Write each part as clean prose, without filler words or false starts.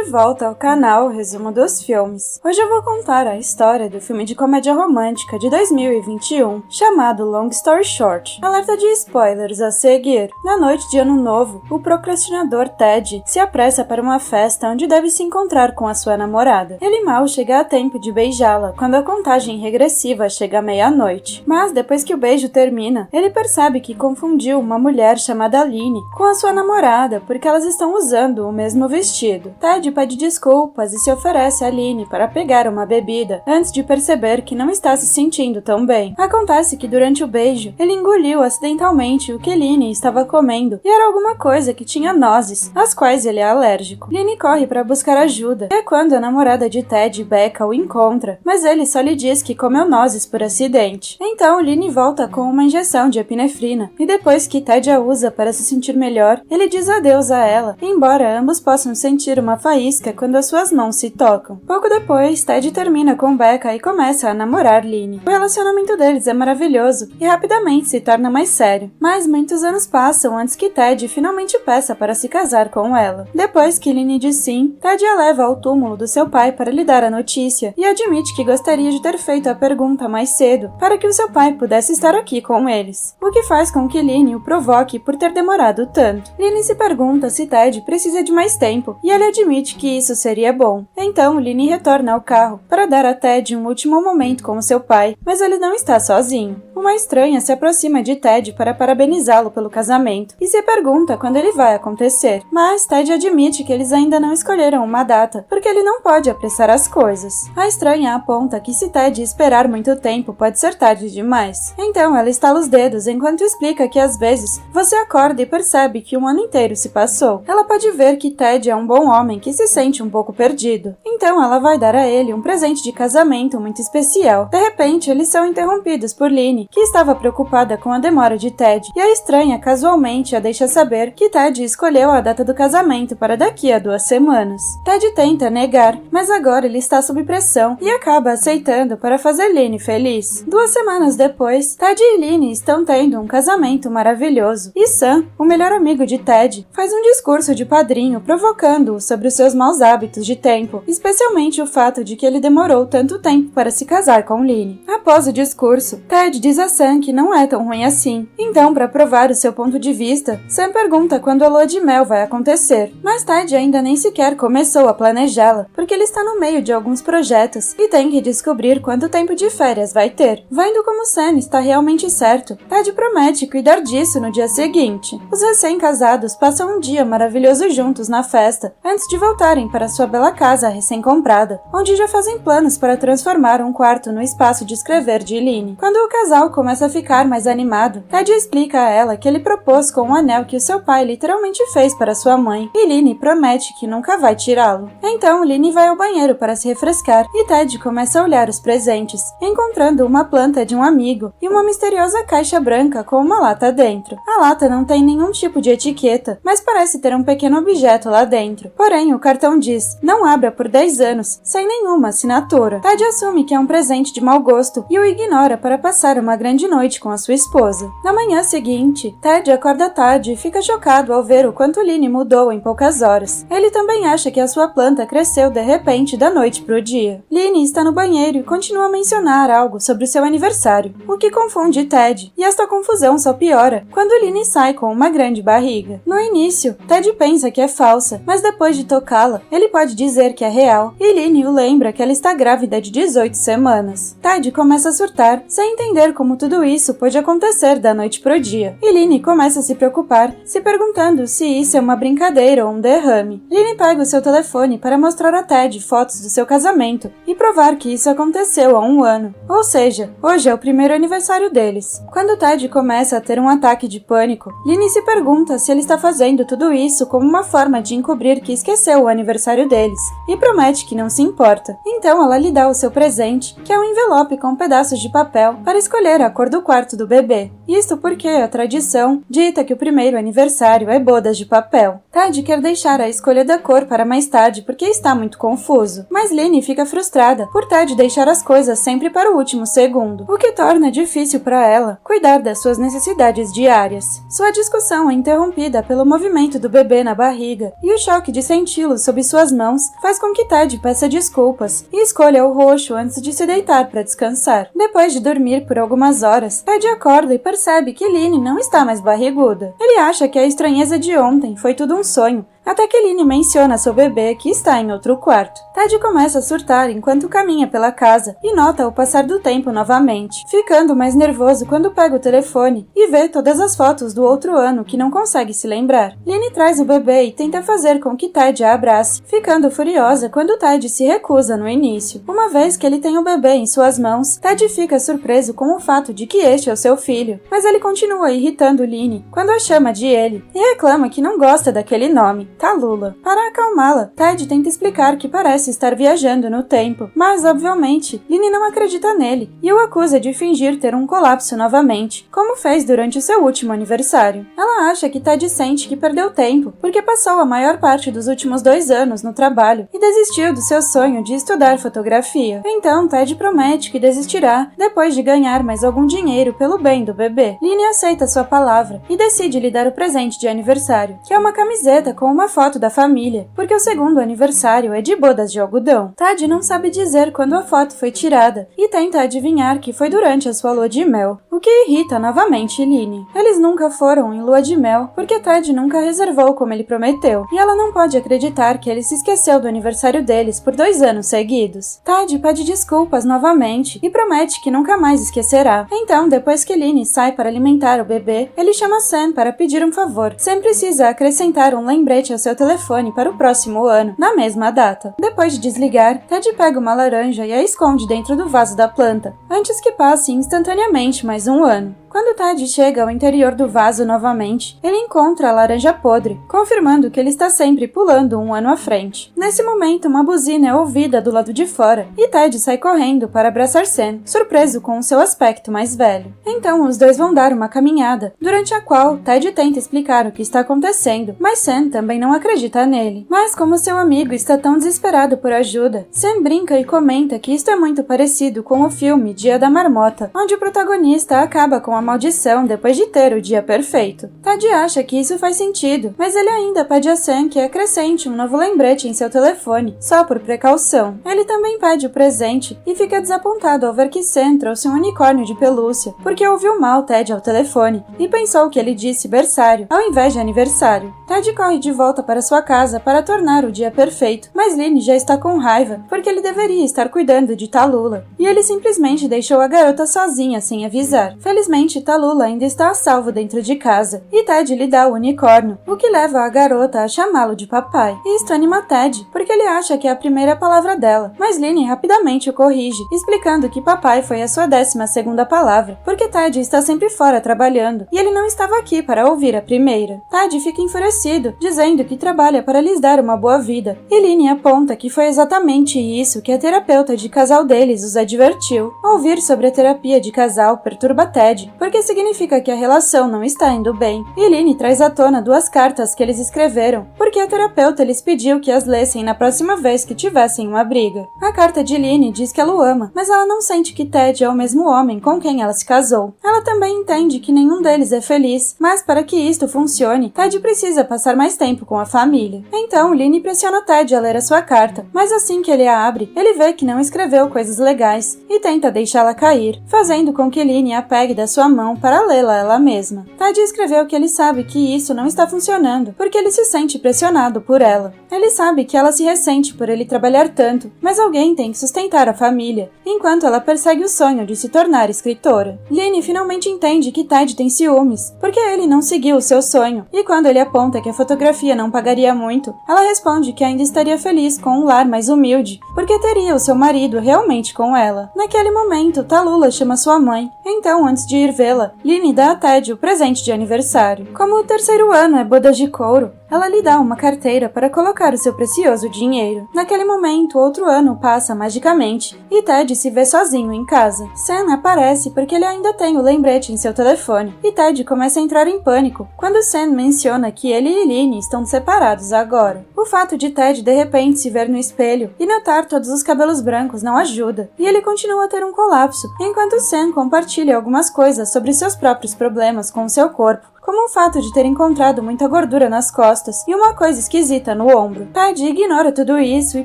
de volta ao canal Resumo dos Filmes. Hoje eu vou contar a história do filme de comédia romântica de 2021, chamado Long Story Short. Alerta de spoilers a seguir. Na noite de Ano Novo, o procrastinador Ted se apressa para uma festa onde deve se encontrar com a sua namorada. Ele mal chega a tempo de beijá-la quando a contagem regressiva chega à meia-noite. Mas depois que o beijo termina, ele percebe que confundiu uma mulher chamada Aline com a sua namorada porque elas estão usando o mesmo vestido. Ted pede desculpas e se oferece a Aline para pegar uma bebida antes de perceber que não está se sentindo tão bem. Acontece que durante o beijo, ele engoliu acidentalmente o que Aline estava comendo e era alguma coisa que tinha nozes, às quais ele é alérgico. Aline corre para buscar ajuda e é quando a namorada de Ted, Becca, o encontra, mas ele só lhe diz que comeu nozes por acidente. Então Aline volta com uma injeção de epinefrina e depois que Ted a usa para se sentir melhor, ele diz adeus a ela, embora ambos possam sentir uma faísca quando as suas mãos se tocam. Pouco depois, Ted termina com Becca e começa a namorar Aline. O relacionamento deles é maravilhoso e rapidamente se torna mais sério, mas muitos anos passam antes que Ted finalmente peça para se casar com ela. Depois que Aline diz sim, Ted a leva ao túmulo do seu pai para lhe dar a notícia e admite que gostaria de ter feito a pergunta mais cedo para que o seu pai pudesse estar aqui com eles, o que faz com que Aline o provoque por ter demorado tanto. Aline se pergunta se Ted precisa de mais tempo e ele admite que isso seria bom. Então Aline retorna ao carro para dar a Ted um último momento com seu pai, mas ele não está sozinho. Uma estranha se aproxima de Ted para parabenizá-lo pelo casamento e se pergunta quando ele vai acontecer, mas Ted admite que eles ainda não escolheram uma data, porque ele não pode apressar as coisas. A estranha aponta que se Ted esperar muito tempo pode ser tarde demais. Então ela estala os dedos enquanto explica que às vezes você acorda e percebe que um ano inteiro se passou. Ela pode ver que Ted é um bom homem que se sente um pouco perdido. Então ela vai dar a ele um presente de casamento muito especial. De repente, eles são interrompidos por Aline, que estava preocupada com a demora de Ted, e a estranha casualmente a deixa saber que Ted escolheu a data do casamento para daqui a 2 semanas. Ted tenta negar, mas agora ele está sob pressão e acaba aceitando para fazer Aline feliz. 2 semanas depois, Ted e Aline estão tendo um casamento maravilhoso, e Sam, o melhor amigo de Ted, faz um discurso de padrinho provocando-o sobre os seus maus hábitos de tempo, especialmente o fato de que ele demorou tanto tempo para se casar com Aline. Após o discurso, Ted diz a Sam que não é tão ruim assim. Então, para provar o seu ponto de vista, Sam pergunta quando a lua de mel vai acontecer, mas Ted ainda nem sequer começou a planejá-la, porque ele está no meio de alguns projetos e tem que descobrir quanto tempo de férias vai ter. Vendo como Sam está realmente certo, Ted promete cuidar disso no dia seguinte. Os recém-casados passam um dia maravilhoso juntos na festa, antes de voltarem para sua bela casa recém-comprada, onde já fazem planos para transformar um quarto no espaço de escrever de Aline. Quando o casal começa a ficar mais animado, Ted explica a ela que ele propôs com um anel que o seu pai literalmente fez para sua mãe, e Aline promete que nunca vai tirá-lo. Então Aline vai ao banheiro para se refrescar, e Ted começa a olhar os presentes, encontrando uma planta de um amigo e uma misteriosa caixa branca com uma lata dentro. A lata não tem nenhum tipo de etiqueta, mas parece ter um pequeno objeto lá dentro. Porém, o cartão diz, não abra por 10 anos, sem nenhuma assinatura. Ted assume que é um presente de mau gosto e o ignora para passar uma grande noite com a sua esposa. Na manhã seguinte, Ted acorda tarde e fica chocado ao ver o quanto Aline mudou em poucas horas. Ele também acha que a sua planta cresceu de repente da noite pro dia. Aline está no banheiro e continua a mencionar algo sobre o seu aniversário, o que confunde Ted, e esta confusão só piora quando Aline sai com uma grande barriga. No início, Ted pensa que é falsa, mas depois de tocá-la, ele pode dizer que é real, e Aline o lembra que ela está grávida de 18 semanas. Ted começa a surtar, sem entender como tudo isso pode acontecer da noite pro dia. Aline começa a se preocupar, se perguntando se isso é uma brincadeira ou um derrame. Aline pega o seu telefone para mostrar a Ted fotos do seu casamento e provar que isso aconteceu há 1 ano. Ou seja, hoje é o primeiro aniversário deles. Quando Ted começa a ter um ataque de pânico, Aline se pergunta se ele está fazendo tudo isso como uma forma de encobrir que esqueceu o aniversário deles, e promete que não se importa. Então ela lhe dá o seu presente, que é um envelope com pedaços de papel, para escolher a cor do quarto do bebê. Isto porque a tradição dita que o primeiro aniversário é bodas de papel. Ted quer deixar a escolha da cor para mais tarde porque está muito confuso, mas Aline fica frustrada por Ted deixar as coisas sempre para o último segundo, o que torna difícil para ela cuidar das suas necessidades diárias. Sua discussão é interrompida pelo movimento do bebê na barriga e o choque de senti-lo aquilo sob suas mãos faz com que Ted peça desculpas e escolha o roxo antes de se deitar para descansar. Depois de dormir por algumas horas, Ted acorda e percebe que Lynn não está mais barriguda. Ele acha que a estranheza de ontem foi tudo um sonho, até que Lynn menciona seu bebê que está em outro quarto. Ted começa a surtar enquanto caminha pela casa e nota o passar do tempo novamente, ficando mais nervoso quando pega o telefone e vê todas as fotos do outro ano que não consegue se lembrar. Lynn traz o bebê e tenta fazer com que Ted a abrace, ficando furiosa quando Ted se recusa no início. Uma vez que ele tem o bebê em suas mãos, Ted fica surpreso com o fato de que este é o seu filho, mas ele continua irritando Lynn quando a chama de ele e reclama que não gosta daquele nome, Tallulah. Para acalmá-la, Ted tenta explicar que parece estar viajando no tempo, mas, obviamente, Lynn não acredita nele e o acusa de fingir ter um colapso novamente, como fez durante o seu último aniversário. Ela acha que Ted sente que perdeu tempo, porque passou a maior parte dos últimos 2 anos no trabalho e desistiu do seu sonho de estudar fotografia. Então, Ted promete que desistirá depois de ganhar mais algum dinheiro pelo bem do bebê. Lynn aceita sua palavra e decide lhe dar o presente de aniversário, que é uma camiseta com uma foto da família, porque o segundo aniversário é de bodas de algodão. Ted não sabe dizer quando a foto foi tirada e tenta adivinhar que foi durante a sua lua de mel, o que irrita novamente Lynn. Eles nunca foram em lua de mel porque Ted nunca reservou como ele prometeu, e ela não pode acreditar que ele se esqueceu do aniversário deles por 2 anos seguidos. Ted pede desculpas novamente e promete que nunca mais esquecerá. Então, depois que Lynn sai para alimentar o bebê, ele chama Sam para pedir um favor. Sam precisa acrescentar um lembrete ao seu telefone para o próximo ano, na mesma data. Depois de desligar, Ted pega uma laranja e a esconde dentro do vaso da planta, antes que passe instantaneamente mais um ano. Quando Ted chega ao interior do vaso novamente, ele encontra a laranja podre, confirmando que ele está sempre pulando um ano à frente. Nesse momento, uma buzina é ouvida do lado de fora, e Ted sai correndo para abraçar Sam, surpreso com o seu aspecto mais velho. Então, os dois vão dar uma caminhada, durante a qual Ted tenta explicar o que está acontecendo, mas Sam também não acredita nele. Mas como seu amigo está tão desesperado por ajuda, Sam brinca e comenta que isto é muito parecido com o filme Dia da Marmota, onde o protagonista acaba com a maldição depois de ter o dia perfeito. Ted acha que isso faz sentido, mas ele ainda pede a Sam que acrescente um novo lembrete em seu telefone, só por precaução. Ele também pede o presente e fica desapontado ao ver que Sam trouxe um unicórnio de pelúcia, porque ouviu mal Ted ao telefone e pensou que ele disse berçário, ao invés de aniversário. Ted corre de volta para sua casa para tornar o dia perfeito, mas Lynn já está com raiva, porque ele deveria estar cuidando de Tallulah, e ele simplesmente deixou a garota sozinha sem avisar. Felizmente, Tallulah ainda está a salvo dentro de casa, e Ted lhe dá o unicórnio, o que leva a garota a chamá-lo de papai. Isto anima Ted, porque ele acha que é a primeira palavra dela, mas Lynn rapidamente o corrige, explicando que papai foi a sua 12ª palavra, porque Ted está sempre fora trabalhando, e ele não estava aqui para ouvir a primeira. Ted fica enfurecido, dizendo que trabalha para lhes dar uma boa vida, e Lynn aponta que foi exatamente isso que a terapeuta de casal deles os advertiu. Ouvir sobre a terapia de casal perturba Ted, porque significa que a relação não está indo bem. E Lynn traz à tona 2 cartas que eles escreveram, porque a terapeuta lhes pediu que as lessem na próxima vez que tivessem uma briga. A carta de Lynn diz que ela o ama, mas ela não sente que Ted é o mesmo homem com quem ela se casou. Ela também entende que nenhum deles é feliz, mas para que isto funcione, Ted precisa passar mais tempo com a família. Então, Lynn pressiona Ted a ler a sua carta, mas assim que ele a abre, ele vê que não escreveu coisas legais e tenta deixá-la cair, fazendo com que Lynn a pegue da sua mão para lê-la ela mesma. Ted escreveu que ele sabe que isso não está funcionando, porque ele se sente pressionado por ela. Ele sabe que ela se ressente por ele trabalhar tanto, mas alguém tem que sustentar a família, enquanto ela persegue o sonho de se tornar escritora. Lynn finalmente entende que Ted tem ciúmes, porque ele não seguiu o seu sonho, e quando ele aponta que a fotografia não pagaria muito, ela responde que ainda estaria feliz com um lar mais humilde, porque teria o seu marido realmente com ela. Naquele momento, Tallulah chama sua mãe, então antes de ir vê-la, Lynn dá a Ted o presente de aniversário. Como o 3º ano é bodas de couro, ela lhe dá uma carteira para colocar o seu precioso dinheiro. Naquele momento, outro ano passa magicamente, e Ted se vê sozinho em casa. Sam aparece porque ele ainda tem o lembrete em seu telefone, e Ted começa a entrar em pânico quando Sam menciona que ele e Lynn estão separados agora. O fato de Ted de repente se ver no espelho e notar todos os cabelos brancos não ajuda, e ele continua a ter um colapso, enquanto Sam compartilha algumas coisas sobre seus próprios problemas com seu corpo, como o fato de ter encontrado muita gordura nas costas e uma coisa esquisita no ombro. Ted ignora tudo isso e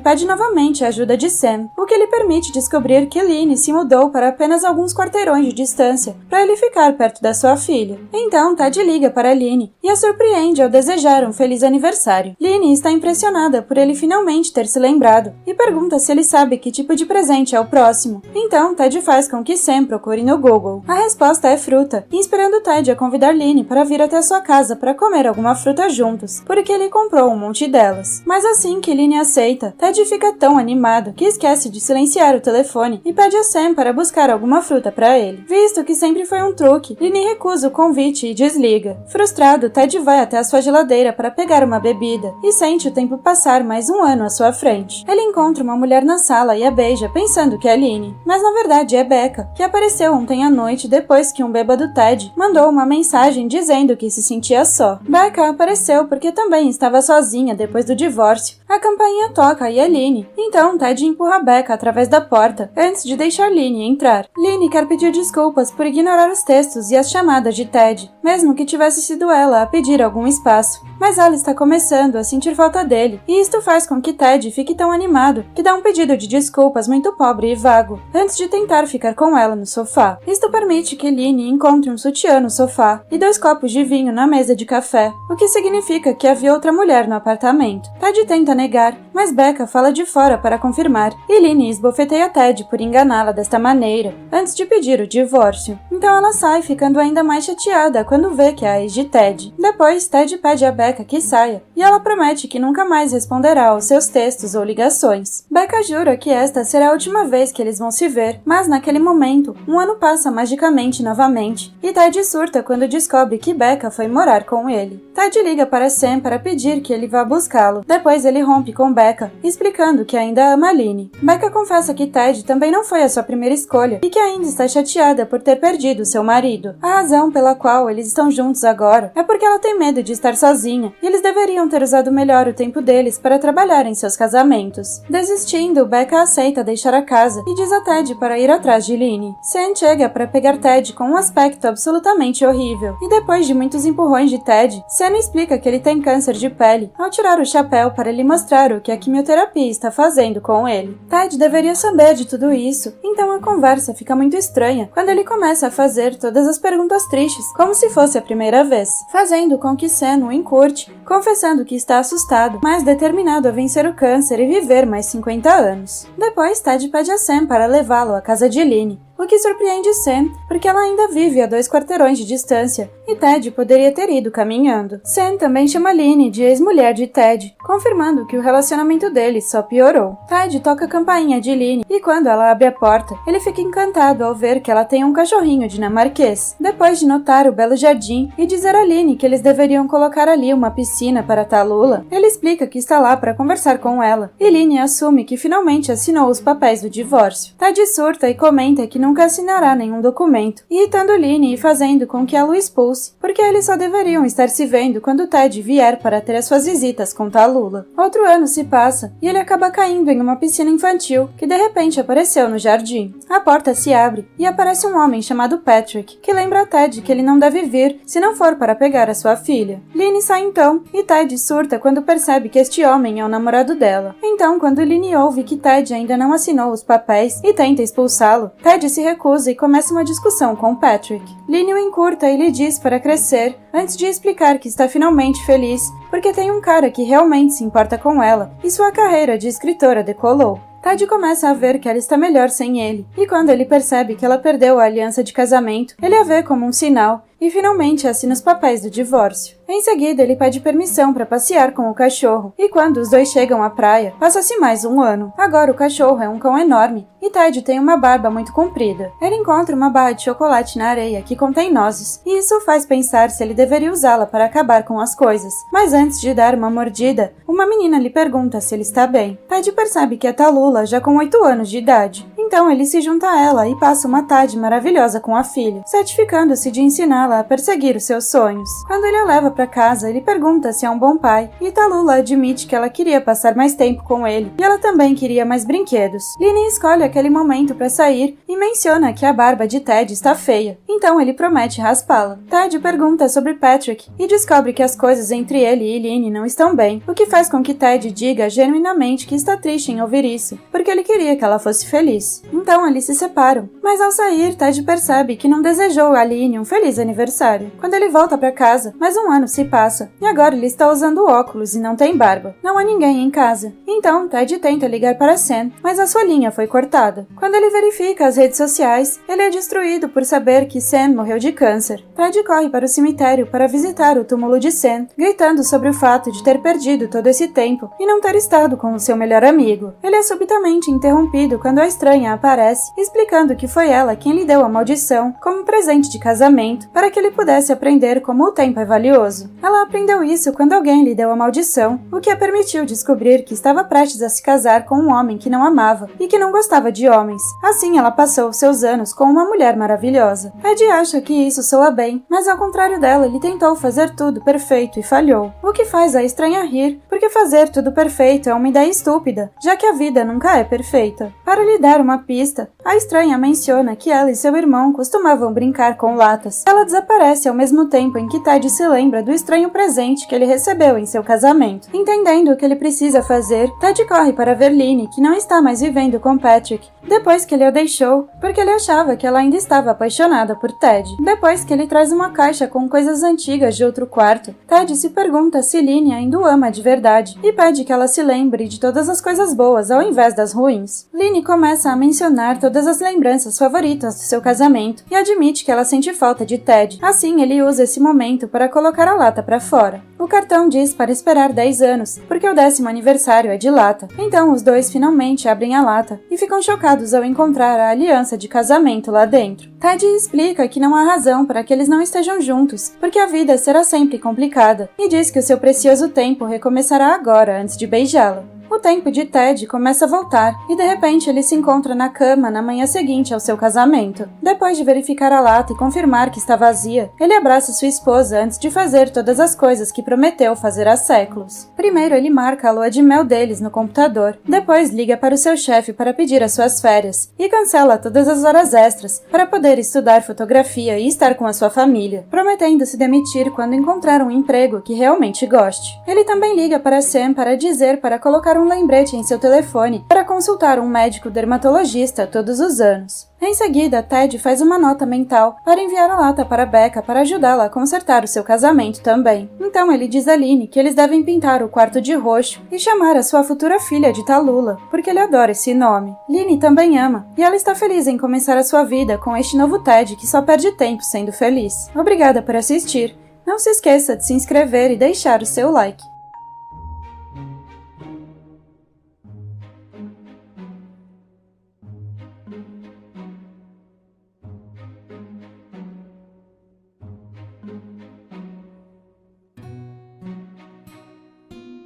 pede novamente a ajuda de Sam, o que lhe permite descobrir que Lynn se mudou para apenas alguns quarteirões de distância para ele ficar perto da sua filha. Então Ted liga para Lynn e a surpreende ao desejar um feliz aniversário. Lynn está impressionada por ele finalmente ter se lembrado e pergunta se ele sabe que tipo de presente é o próximo. Então Ted faz com que Sam procure no Google. A resposta é fruta, inspirando Ted a convidar Lynn para vir até sua casa para comer alguma fruta juntos, porque ele comprou um monte delas. Mas assim que Lynn aceita, Ted fica tão animado que esquece de silenciar o telefone e pede a Sam para buscar alguma fruta para ele. Visto que sempre foi um truque, Lynn recusa o convite e desliga. Frustrado, Ted vai até a sua geladeira para pegar uma bebida e sente o tempo passar mais um ano à sua frente. Ele encontra uma mulher na sala e a beija, pensando que é Lynn, mas na verdade é Becca, que apareceu ontem à noite depois que um bêbado Ted mandou uma mensagem dizendo que se sentia só. Becca apareceu porque também estava sozinha depois do divórcio. A campainha toca e é Lynn, então Ted empurra Becca através da porta antes de deixar Lynn entrar. Lynn quer pedir desculpas por ignorar os textos e as chamadas de Ted, mesmo que tivesse sido ela a pedir algum espaço. Mas ela está começando a sentir falta dele, e isto faz com que Ted fique tão animado que dá um pedido de desculpas muito pobre e vago, antes de tentar ficar com ela no sofá. Isto permite que Lynn encontre um sutiã no sofá e 2 copos de vinho na mesa de café, o que significa que havia outra mulher no apartamento. Ted tenta negar, mas Becca fala de fora para confirmar, e Lynn esbofeteia Ted por enganá-la desta maneira, antes de pedir o divórcio. Então ela sai ficando ainda mais chateada quando vê que é a ex de Ted. Depois, Ted pede a Becca que saia, e ela promete que nunca mais responderá aos seus textos ou ligações. Becca jura que esta será a última vez que eles vão se ver, mas naquele momento, um ano passa magicamente novamente, e Ted surta quando descobre que Becca foi morar com ele. Ted liga para Sam para pedir que ele vá buscá-lo. Depois ele rompe com Becca, explicando que ainda ama Lynn. Becca confessa que Ted também não foi a sua primeira escolha e que ainda está chateada por ter perdido seu marido. A razão pela qual eles estão juntos agora é porque ela tem medo de estar sozinha e eles deveriam ter usado melhor o tempo deles para trabalhar em seus casamentos. Desistindo, Becca aceita deixar a casa e diz a Ted para ir atrás de Lynn. Sam chega para pegar Ted com um aspecto absolutamente horrível e depois de muitos empurrões de Ted, Sam explica que ele tem câncer de pele ao tirar o chapéu para lhe mostrar o que a quimioterapia está fazendo com ele. Ted deveria saber de tudo isso, então a conversa fica muito estranha quando ele começa a fazer todas as perguntas tristes, como se fosse a primeira vez, fazendo com que Sam o encurte, confessando que está assustado, mas determinado a vencer o câncer e viver mais 50 anos. Depois, Ted pede a Sam para levá-lo à casa de Lynn, o que surpreende Sam, porque ela ainda vive a 2 quarteirões de distância, e Ted poderia ter ido caminhando. Sam também chama Lynn de ex-mulher de Ted, confirmando que o relacionamento deles só piorou. Ted toca a campainha de Lynn, e quando ela abre a porta, ele fica encantado ao ver que ela tem um cachorrinho dinamarquês. Depois de notar o belo jardim e dizer a Lynn que eles deveriam colocar ali uma piscina para Tallulah, ele explica que está lá para conversar com ela, e Lynn assume que finalmente assinou os papéis do divórcio. Ted surta e comenta que nunca assinará nenhum documento, irritando Lynn e fazendo com que ela o expulse, porque eles só deveriam estar se vendo quando Ted vier para ter as suas visitas com Tallulah. Outro ano se passa e ele acaba caindo em uma piscina infantil que de repente apareceu no jardim. A porta se abre e aparece um homem chamado Patrick, que lembra a Ted que ele não deve vir se não for para pegar a sua filha. Lynn sai então e Ted surta quando percebe que este homem é o namorado dela. Então, quando Lynn ouve que Ted ainda não assinou os papéis e tenta expulsá-lo, Ted se recusa e começa uma discussão com Patrick. Lynn o encurta e lhe diz para crescer, antes de explicar que está finalmente feliz, porque tem um cara que realmente se importa com ela e sua carreira de escritora decolou. Ted começa a ver que ela está melhor sem ele, e quando ele percebe que ela perdeu a aliança de casamento, ele a vê como um sinal e finalmente assina os papéis do divórcio. Em seguida, ele pede permissão para passear com o cachorro, e quando os dois chegam à praia, passa-se mais um ano. Agora o cachorro é um cão enorme, e Ted tem uma barba muito comprida. Ele encontra uma barra de chocolate na areia que contém nozes, e isso faz pensar se ele deveria usá-la para acabar com as coisas. Mas antes de dar uma mordida, uma menina lhe pergunta se ele está bem. Ted percebe que é Tallulah já com 8 anos de idade. Então ele se junta a ela e passa uma tarde maravilhosa com a filha, certificando-se de ensiná-la ela a perseguir os seus sonhos. Quando ele a leva para casa, ele pergunta se é um bom pai, e Tallulah admite que ela queria passar mais tempo com ele, e ela também queria mais brinquedos. Lily escolhe aquele momento para sair e menciona que a barba de Ted está feia, então ele promete raspá-la. Ted pergunta sobre Patrick e descobre que as coisas entre ele e Lily não estão bem, o que faz com que Ted diga genuinamente que está triste em ouvir isso, porque ele queria que ela fosse feliz. Então eles se separam, mas ao sair, Ted percebe que não desejou a Lily um feliz aniversário. Quando ele volta para casa, mais um ano se passa, e agora ele está usando óculos e não tem barba. Não há ninguém em casa. Então, Ted tenta ligar para Sam, mas a sua linha foi cortada. Quando ele verifica as redes sociais, ele é destruído por saber que Sam morreu de câncer. Ted corre para o cemitério para visitar o túmulo de Sam, gritando sobre o fato de ter perdido todo esse tempo e não ter estado com o seu melhor amigo. Ele é subitamente interrompido quando a estranha aparece, explicando que foi ela quem lhe deu a maldição como presente de casamento para que ele pudesse aprender como o tempo é valioso. Ela aprendeu isso quando alguém lhe deu a maldição, o que a permitiu descobrir que estava prestes a se casar com um homem que não amava e que não gostava de homens. Assim, ela passou seus anos com uma mulher maravilhosa. Ted acha que isso soa bem, mas ao contrário dela, ele tentou fazer tudo perfeito e falhou. O que faz a estranha rir, porque fazer tudo perfeito é uma ideia estúpida, já que a vida nunca é perfeita. Para lhe dar uma pista, a estranha menciona que ela e seu irmão costumavam brincar com latas. Ela desaparece ao mesmo tempo em que Ted se lembra do estranho presente que ele recebeu em seu casamento. Entendendo o que ele precisa fazer, Ted corre para ver Lily, que não está mais vivendo com Patrick, depois que ele a deixou, porque ele achava que ela ainda estava apaixonada por Ted. Depois que ele traz uma caixa com coisas antigas de outro quarto, Ted se pergunta se Lily ainda o ama de verdade e pede que ela se lembre de todas as coisas boas ao invés das ruins. Lily começa a mencionar todas as lembranças favoritas do seu casamento e admite que ela sente falta de Ted. Assim, ele usa esse momento para colocar a lata para fora. O cartão diz para esperar 10 anos, porque o 10º aniversário é de lata. Então, os dois finalmente abrem a lata e ficam chocados ao encontrar a aliança de casamento lá dentro. Ted explica que não há razão para que eles não estejam juntos, porque a vida será sempre complicada, e diz que o seu precioso tempo recomeçará agora, antes de beijá-la. O tempo de Ted começa a voltar e de repente ele se encontra na cama na manhã seguinte ao seu casamento. Depois de verificar a lata e confirmar que está vazia, ele abraça sua esposa antes de fazer todas as coisas que prometeu fazer há séculos. Primeiro ele marca a lua de mel deles no computador, depois liga para o seu chefe para pedir as suas férias e cancela todas as horas extras para poder estudar fotografia e estar com a sua família, prometendo se demitir quando encontrar um emprego que realmente goste. Ele também liga para Sam para dizer para colocar um lembrete em seu telefone para consultar um médico dermatologista todos os anos. Em seguida, Ted faz uma nota mental para enviar a lata para Becca para ajudá-la a consertar o seu casamento também. Então ele diz a Lily que eles devem pintar o quarto de roxo e chamar a sua futura filha de Tallulah, porque ele adora esse nome. Lily também ama, e ela está feliz em começar a sua vida com este novo Ted que só perde tempo sendo feliz. Obrigada por assistir. Não se esqueça de se inscrever e deixar o seu like.